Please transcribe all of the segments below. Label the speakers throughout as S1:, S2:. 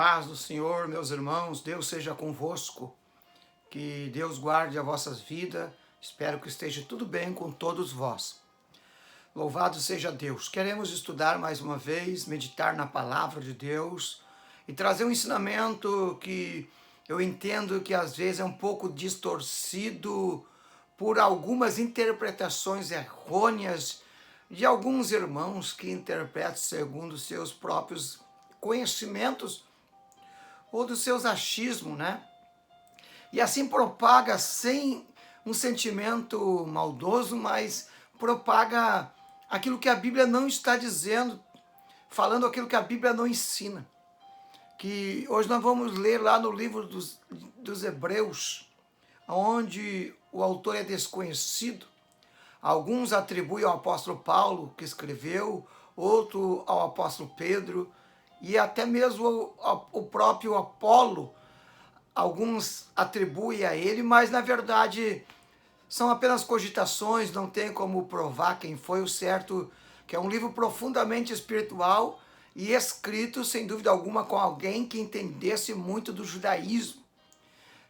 S1: Paz do Senhor, meus irmãos, Deus seja convosco, que Deus guarde as vossas vidas, espero que esteja tudo bem com todos vós. Louvado seja Deus. Queremos estudar mais uma vez, meditar na palavra de Deus e trazer um ensinamento que eu entendo que às vezes é um pouco distorcido por algumas interpretações errôneas de alguns irmãos que interpretam segundo seus próprios conhecimentos ou dos seus achismos, né? E assim propaga sem um sentimento maldoso, mas propaga aquilo que a Bíblia não está dizendo, falando aquilo que a Bíblia não ensina. Que hoje nós vamos ler lá no livro dos Hebreus, onde o autor é desconhecido. Alguns atribuem ao apóstolo Paulo, que escreveu, outro ao apóstolo Pedro, e até mesmo o próprio Apolo, alguns atribuem a ele, mas na verdade são apenas cogitações, não tem como provar quem foi. O certo que é um livro profundamente espiritual e escrito, sem dúvida alguma, com alguém que entendesse muito do judaísmo,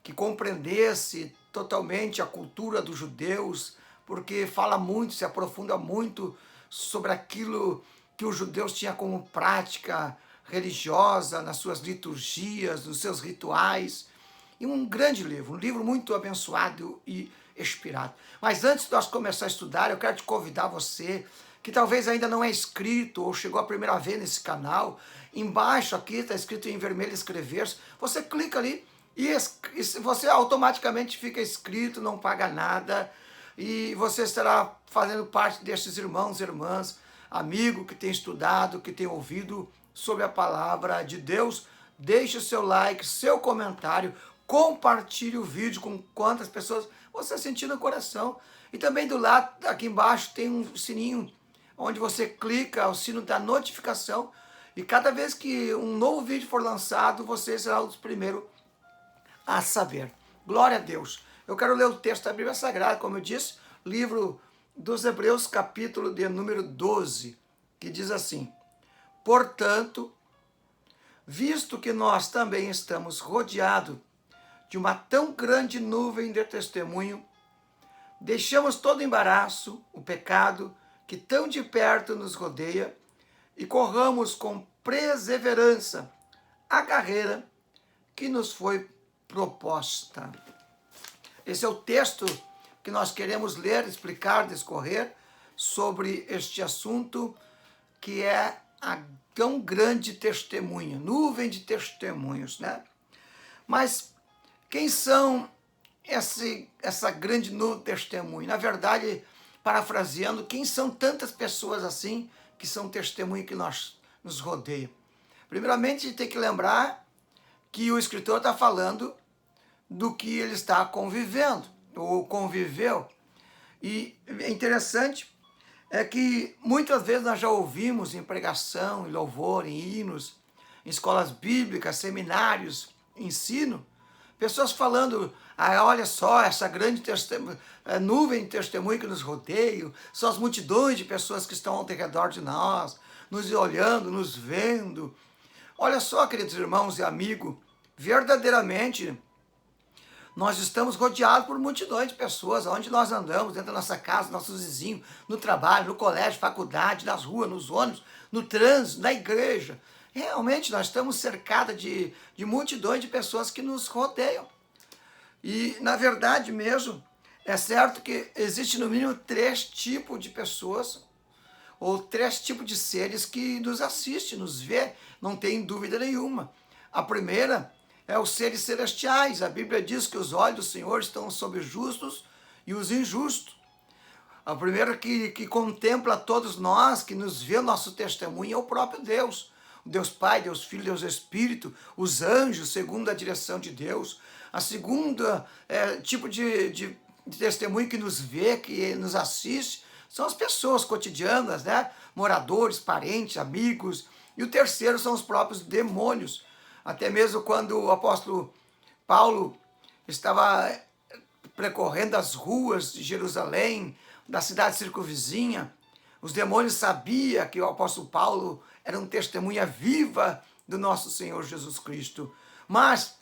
S1: que compreendesse totalmente a cultura dos judeus, porque fala muito, se aprofunda muito sobre aquilo que os judeus tinham como prática religiosa, nas suas liturgias, nos seus rituais. E um grande livro, um livro muito abençoado e inspirado. Mas antes de nós começar a estudar, eu quero te convidar você, que talvez ainda não é inscrito ou chegou a primeira vez nesse canal, embaixo aqui está escrito em vermelho inscrever-se, você clica ali e você automaticamente fica inscrito, não paga nada, e você estará fazendo parte destes irmãos e irmãs, amigo que tem estudado, que tem ouvido sobre a palavra de Deus. Deixe o seu like, seu comentário, compartilhe o vídeo com quantas pessoas você sentir no coração. E também do lado, aqui embaixo, tem um sininho, onde você clica, o sino da notificação, e cada vez que um novo vídeo for lançado, você será um dos primeiros a saber. Glória a Deus. Eu quero ler o texto da Bíblia Sagrada, como eu disse, livro dos Hebreus, capítulo de número 12, que diz assim: portanto, visto que nós também estamos rodeados de uma tão grande nuvem de testemunho, deixamos todo embaraço, o pecado que tão de perto nos rodeia e corramos com perseverança a carreira que nos foi proposta. Esse é o texto que nós queremos ler, explicar, discorrer sobre este assunto que é a tão grande testemunha, nuvem de testemunhos, né? Mas quem são essa grande nuvem de testemunho? Na verdade, parafraseando, quem são tantas pessoas assim que são testemunho que nos rodeia? Primeiramente, a gente tem que lembrar que o escritor está falando do que ele está convivendo, ou conviveu. E é interessante é que muitas vezes nós já ouvimos em pregação, em louvor, em hinos, em escolas bíblicas, seminários, ensino, pessoas falando: olha só, essa grande nuvem de testemunho que nos rodeia, são as multidões de pessoas que estão ao redor de nós, nos olhando, nos vendo. Olha só, queridos irmãos e amigos, verdadeiramente nós estamos rodeados por multidões de pessoas, onde nós andamos, dentro da nossa casa, nossos vizinhos, no trabalho, no colégio, faculdade, nas ruas, nos ônibus, no trânsito, na igreja. Realmente nós estamos cercados de multidões de pessoas que nos rodeiam. E, na verdade mesmo, é certo que existe no mínimo 3 tipos de pessoas, ou 3 tipos de seres que nos assistem, nos vê, não tem dúvida nenhuma. A primeira é os seres celestiais. A Bíblia diz que os olhos do Senhor estão sobre os justos e os injustos. A primeira que contempla todos nós, que nos vê o nosso testemunho, é o próprio Deus. O Deus Pai, Deus Filho, Deus Espírito, os anjos, segundo a direção de Deus. A segunda tipo de testemunho que nos vê, que nos assiste, são as pessoas cotidianas, né? Moradores, parentes, amigos. E o terceiro são os próprios demônios. Até mesmo quando o apóstolo Paulo estava percorrendo as ruas de Jerusalém, da cidade circunvizinha, os demônios sabiam que o apóstolo Paulo era uma testemunha viva do nosso Senhor Jesus Cristo. Mas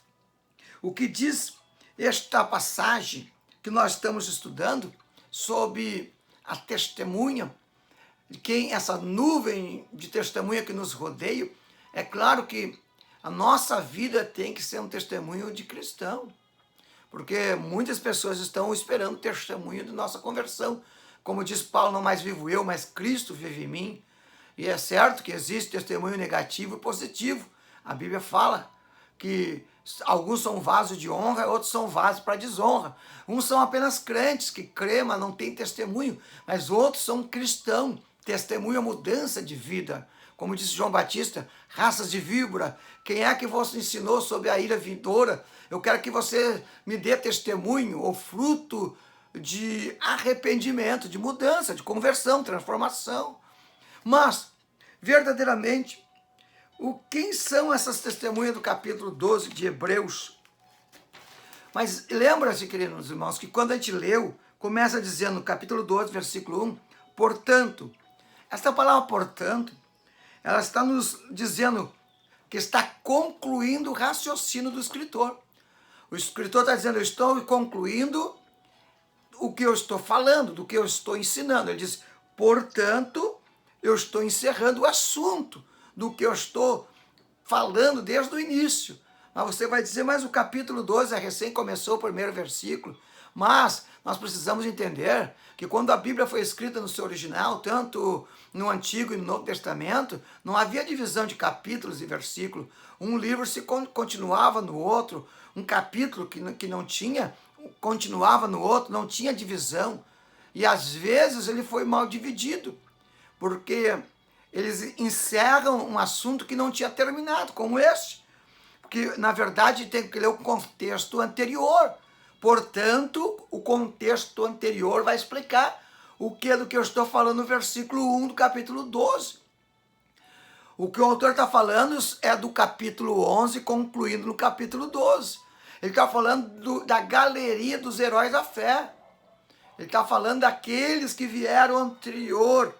S1: o que diz esta passagem que nós estamos estudando sobre a testemunha, de quem essa nuvem de testemunha que nos rodeia, é claro que a nossa vida tem que ser um testemunho de cristão, porque muitas pessoas estão esperando o testemunho de nossa conversão. Como diz Paulo, não mais vivo eu, mas Cristo vive em mim. E é certo que existe testemunho negativo e positivo. A Bíblia fala que alguns são vasos de honra, outros são vasos para desonra. Uns são apenas crentes que crê, mas não tem testemunho, mas outros são cristãos, testemunho a mudança de vida. Como disse João Batista, raças de víbora, quem é que vos ensinou sobre a ira vindoura? Eu quero que você me dê testemunho ou fruto de arrependimento, de mudança, de conversão, transformação. Mas, verdadeiramente, quem são essas testemunhas do capítulo 12 de Hebreus? Mas lembra-se, queridos irmãos, que quando a gente leu, começa dizendo no capítulo 12, versículo 1, portanto, essa palavra portanto, ela está nos dizendo que está concluindo o raciocínio do escritor. O escritor está dizendo, eu estou concluindo o que eu estou falando, do que eu estou ensinando. Ele diz, portanto, eu estou encerrando o assunto do que eu estou falando desde o início. Mas você vai dizer, mas o capítulo 12 recém começou o primeiro versículo. Mas nós precisamos entender que quando a Bíblia foi escrita no seu original, tanto no Antigo e no Novo Testamento, não havia divisão de capítulos e versículos. Um livro se continuava no outro, um capítulo que não tinha, continuava no outro, não tinha divisão. E às vezes ele foi mal dividido, porque eles encerram um assunto que não tinha terminado, como este. Porque, na verdade, tem que ler o contexto anterior. Portanto, o contexto anterior vai explicar o que é do que eu estou falando no versículo 1 do capítulo 12. O que o autor está falando é do capítulo 11, concluindo no capítulo 12. Ele está falando da galeria dos heróis da fé. Ele está falando daqueles que vieram anterior.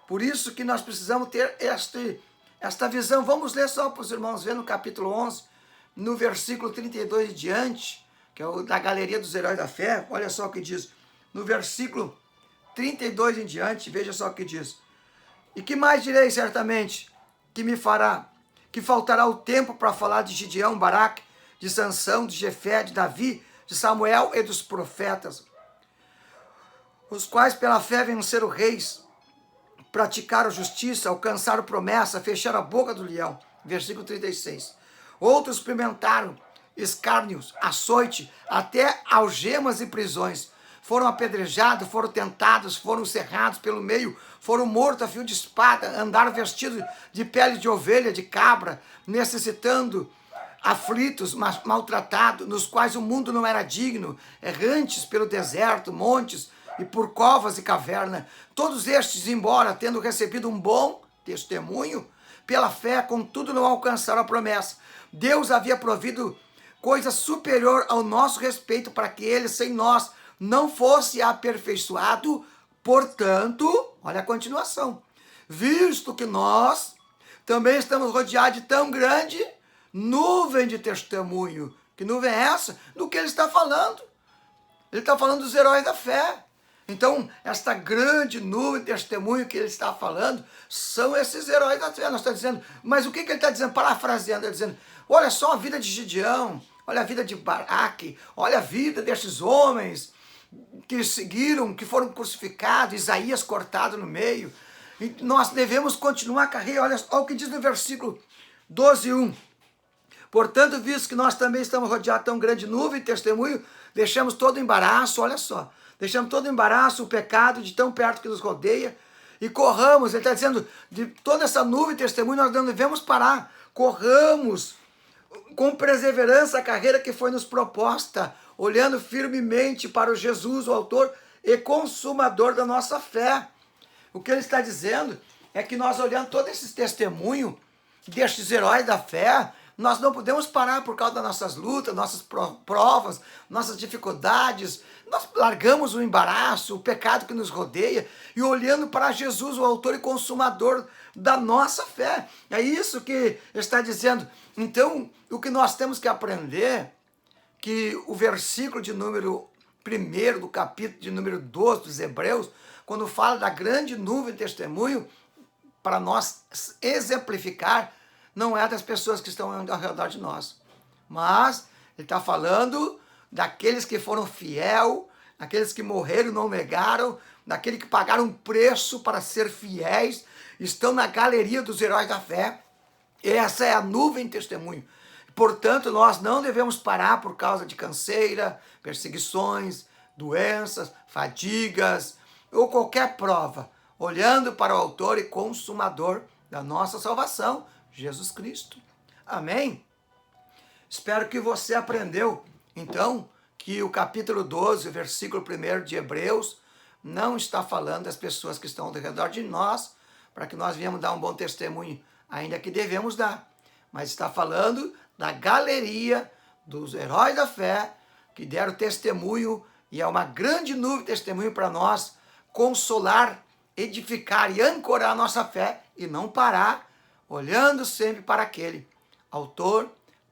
S1: Por isso que nós precisamos ter esta visão. Vamos ler só para os irmãos ver no capítulo 11, no versículo 32 e diante, que é o da galeria dos heróis da fé. Olha só o que diz. No versículo 32 em diante, veja só o que diz. E que mais direi certamente que me fará, que faltará o tempo para falar de Gideão, Baraque, de Sansão, de Jefé, de Davi, de Samuel e dos profetas, os quais pela fé venceram reis, praticaram justiça, alcançaram promessa, fecharam a boca do leão. Versículo 36. Outros experimentaram escárnios, açoite, até algemas e prisões. Foram apedrejados, foram tentados, foram cerrados pelo meio, foram mortos a fio de espada, andaram vestidos de pele de ovelha, de cabra, necessitando, aflitos, maltratados, nos quais o mundo não era digno, errantes pelo deserto, montes e por covas e cavernas. Todos estes, embora tendo recebido um bom testemunho, pela fé, contudo não alcançaram a promessa. Deus havia provido coisa superior ao nosso respeito para que ele, sem nós, não fosse aperfeiçoado. Portanto, olha a continuação, visto que nós também estamos rodeados de tão grande nuvem de testemunho. Que nuvem é essa? Do que ele está falando. Ele está falando dos heróis da fé. Então, esta grande nuvem de testemunho que ele está falando são esses heróis da fé. Nós estamos dizendo, mas o que ele está dizendo? Parafraseando, ele está dizendo, olha só a vida de Gideão, olha a vida de Baraque, olha a vida desses homens que seguiram, que foram crucificados, Isaías cortado no meio. E nós devemos continuar a carreira. Olha o que diz no versículo 12:1. Portanto, visto que nós também estamos rodeados de tão grande nuvem de testemunho, deixamos todo o embaraço, olha só, deixamos todo o embaraço, o pecado de tão perto que nos rodeia e corramos. Ele está dizendo, de toda essa nuvem de testemunho nós não devemos parar, corramos com perseverança a carreira que foi nos proposta, olhando firmemente para o Jesus, o autor e consumador da nossa fé. O que ele está dizendo é que nós, olhando todo esse testemunho destes heróis da fé, nós não podemos parar por causa das nossas lutas, nossas provas, nossas dificuldades. Nós largamos o embaraço, o pecado que nos rodeia e olhando para Jesus, o autor e consumador da nossa fé. É isso que está dizendo. Então, o que nós temos que aprender, que o versículo de número 1 do capítulo de número 12 dos Hebreus, quando fala da grande nuvem de testemunho, para nós exemplificar, não é das pessoas que estão ao redor de nós, mas ele está falando daqueles que foram fiel, daqueles que morreram e não negaram, daqueles que pagaram um preço para ser fiéis, estão na galeria dos heróis da fé. Essa é a nuvem de testemunho. Portanto, nós não devemos parar por causa de canseira, perseguições, doenças, fadigas ou qualquer prova, olhando para o autor e consumador da nossa salvação, Jesus Cristo. Amém? Espero que você aprendeu, então, que o capítulo 12, versículo 1 de Hebreus, não está falando das pessoas que estão ao redor de nós, para que nós venhamos dar um bom testemunho, ainda que devemos dar, mas está falando da galeria dos heróis da fé, que deram testemunho, e é uma grande nuvem de testemunho para nós consolar, edificar e ancorar a nossa fé, e não parar, olhando sempre para aquele autor,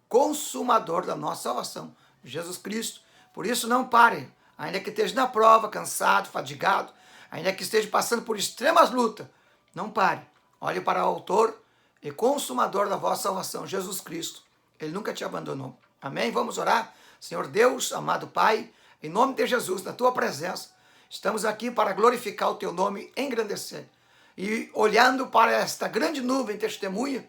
S1: consumador da nossa salvação, Jesus Cristo. Por isso não pare, ainda que esteja na prova, cansado, fadigado, ainda que esteja passando por extremas lutas, não pare. Olhe para o autor e consumador da vossa salvação, Jesus Cristo. Ele nunca te abandonou. Amém? Vamos orar? Senhor Deus, amado Pai, em nome de Jesus, na tua presença, estamos aqui para glorificar o teu nome, engrandecer. E olhando para esta grande nuvem testemunha,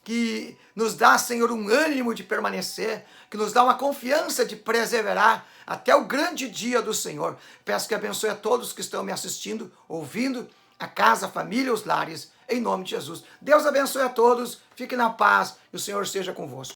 S1: que nos dá, Senhor, um ânimo de permanecer, que nos dá uma confiança de perseverar até o grande dia do Senhor. Peço que abençoe a todos que estão me assistindo, ouvindo, a casa, a família, os lares, em nome de Jesus. Deus abençoe a todos, fique na paz e o Senhor esteja convosco.